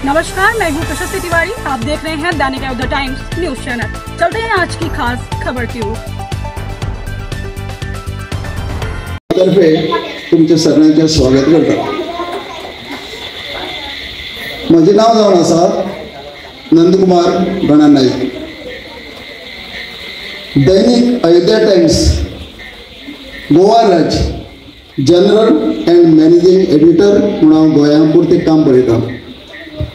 नमस्कार, मैं हूँ प्रशस्ति तिवारी। आप देख रहे हैं दैनिक द टाइम्स न्यूज चैनल। चलते हैं आज की खास खबर की ओर। तर्फे तुमचे सगळ्यांचे स्वागत करता। माझे नाव जावन आसा नंदकुमार गणा नाईक। दैनिक अयोध्या टाइम्स गोवा राज्य जनरल एंड मॅनेजिंग एडिटर म्हणून हांव गोंया पुरते काम पळयता।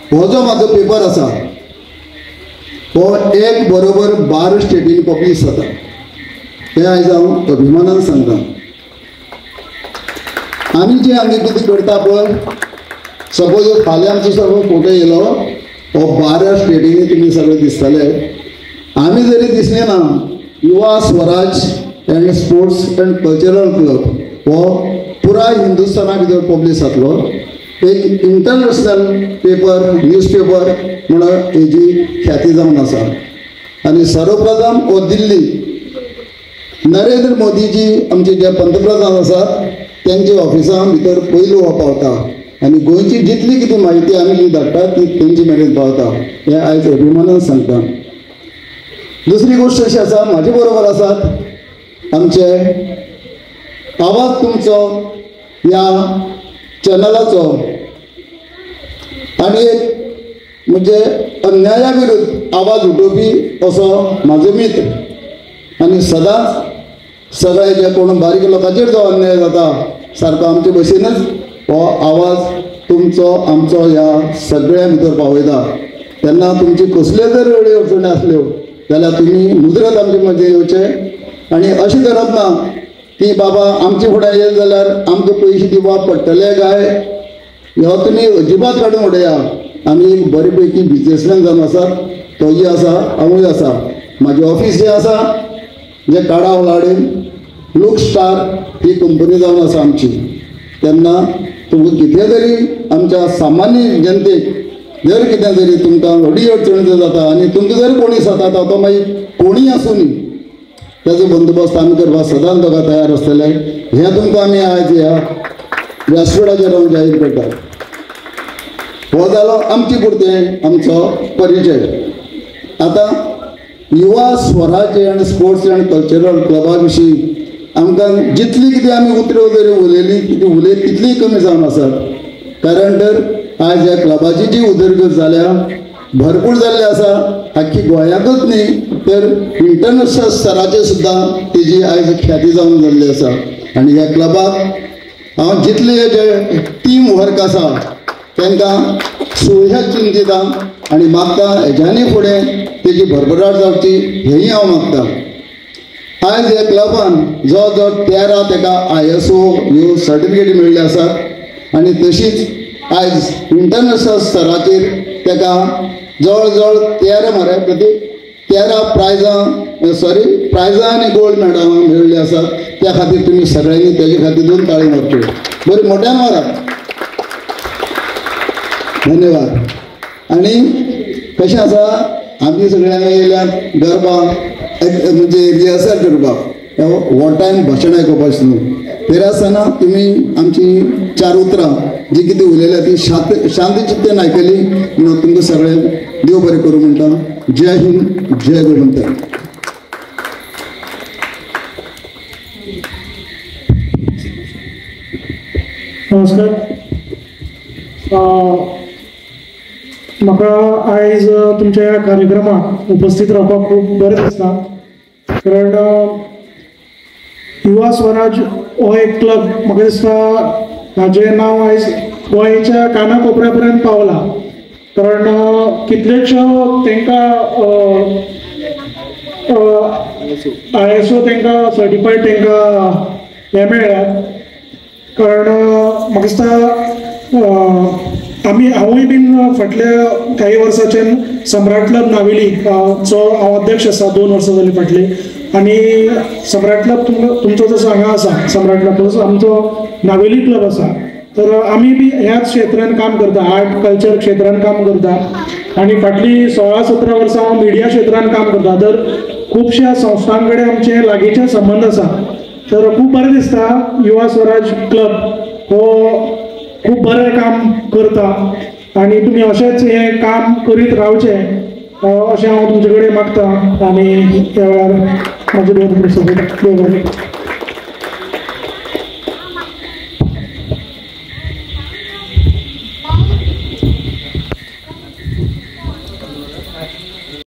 हो जो म्हाजो पेपर आसा हो एक बरोबर 12 स्टेटीन पब्लीश जाता। हे आयज हांव अभिमानान सांगता। आमी जे हांगा कितें करता पळय, सपोज फाल्यां आमचो सगळो फोटो येयलो हो 12 स्टेटींनी तुमी सगळे दिसतले। आमी जरी दिसले ना, युवा Swaraj and sports and cultural club हो पुराय हिंदुस्थाना भितर पब्लीश जातलो। एक इंटरनॅशनल पेपर न्यूजपेपर म्हणून हेजी ख्याती जावन आसा। आनी सर्वप्रथम हो दिल्ली नरेंद्र मोदीजी आमचे जे पंतप्रधान आसात त्यांच्या ऑफिसां भितर पयलो हो पावता। आनी गोंयची जितली कितें म्हायती आमी जी धाडटा ती तेंचे मेरेन पावता। हें आयज अभिमानान सांगता। दुसरी गोष्ट अशी आसा, म्हाजे बरोबर आसात आमचे आवाज तुमचो ह्या चॅनलाचो आनी एक म्हणजे अन्याया विरुद्ध आवाज उठोवपी असो म्हाजो मित्र। आनी सदांच सगळे जे कोण बारीक लोकांचेर जो अन्याय जाता सारको आमचे भशेनच हो आवाज तुमचो आमचो ह्या सगळ्या भितर पावयता। तेन्ना तुमची कसल्यो जर अडी अडचणी आसल्यो जाल्यार तुमी मुजरत आमचे मजेर येवचे। आनी अशें करप ना की बाबा आमचे फुडें येयले जाल्यार आमकां पयशे दिवप पडटले काय, ह्यो तुमी अजिबात काडून उडया। आमी एक बरे पैकी बिजनेसमॅन जावन आसात, तोय आसा हांवूय आसा। म्हाजें ऑफिस जें आसा जे काडाव लाडेन लूक स्टार ही कंपनी जावन आसा आमची। तेन्ना तुमकां कितें तरी आमच्या सामान्य जनतेक जर कितें तरी तुमकां अडी अडचणी जर जाता आनी तुमकां जर कोणी सताता तो मागीर कोणीय आसूं न्ही, ताजो बंदोबस्त आमी करपाक सदांच दोगां तयार आसतले। हें तुमकां आमी आयज ह्या व्यासपीठाचेर हांव जाहीर करता। हो जालो आमचे पुरतें आमचो परिचय। आतां Yuva Swaraj and sports and cultural क्लबा विशीं आमकां जितली कितें आमी उतऱ्यो जरी उलयली तितली कमी जावन आसात। कारण तर आयज ह्या क्लबाची जी उदरगत जाल्या भरपूर जाल्ली आसा। आख्खी गोंयांतूच न्ही तर इंटरनॅशनल स्तराचेर सुद्दां तेजी आयज ख्याती जावन जाल्ली आसा। आनी ह्या क्लबाक हांव जितले जे टीम वर्क आसा तांकां शुभेच्छा दिता आनी मागता हेज्यानी फुडें तेजी भरभराट जावची हेंय हांव मागता। आयज ह्या क्लबान जो 13 ताका ISO ह्यो सर्टिफिकेट मेळ्ळी आसात आनी तशीच आयज इंटरनॅशनल स्तराचेर ताका जवळ जवळ 13 प्रायजां आनी गोल्ड मेडलां मेळ्ळी आसात। त्या खातीर तुमी सगळ्यांनी तेजे खातीर 2 ताळी मारच्यो। बरी मोठ्यान मारात। धन्यवाद। आनी कशें आसा, आमी सगळ्यांनी येयल्यात गरबा म्हणजे रिहर्सल करपाक, हो टायम भाशण आयकुपाचें न्हू। तेरा आसतना तुमी आमची 4 उतरां जी कितें उलयल्या ती शांत चित्तेन आयकली म्हणून तुमकां सगळ्यांक देव बरें करूं म्हणटा। जय हिंद, जय गोमंतक। नमस्कार। म्हाका आयज तुमच्या ह्या कार्यक्रमाक उपस्थित रावपाक खूब बरें दिसता। कारण युवा स्वराज हो एक क्लब म्हाका दिसता हाजें नांव आयज गोंयच्या काना कोपऱ्या पर्यंत पावलां। कारण कितलेशो तांकां ISO तांकां सर्टिफायड तांकां हें मेळ्ळ्यात। कारण म्हाका दिसता हांवूय बीन फाटल्या काही वर्सांच्यान सम्राट क्लब नावेली जो हांव अध्यक्ष आसा 2 वर्सां जालीं फाटली। आनी सम्राट क्लब तुमचो जसो हांगा आसा सम्राट क्लब तसो आमचो नावेली क्लब आसा। तर आमी बी ह्याच क्षेत्रांत काम करता, आर्ट कल्चर क्षेत्रांत काम करता। आनी फाटली 16-17 वर्सां हांव मिडिया क्षेत्रांत काम करता। तर खुबश्या संस्थां कडेन आमचे लागींचे संबंद आसा। तर खूब बरें दिसता युवा स्वराज क्लब हो खूब बरें काम करता। आनी तुमी अशेंच हें काम करीत रावचें अशें हांव तुमचे कडेन मागतां आनी ह्या वेळार म्हाजे दोन सोंपयता. देव बरें.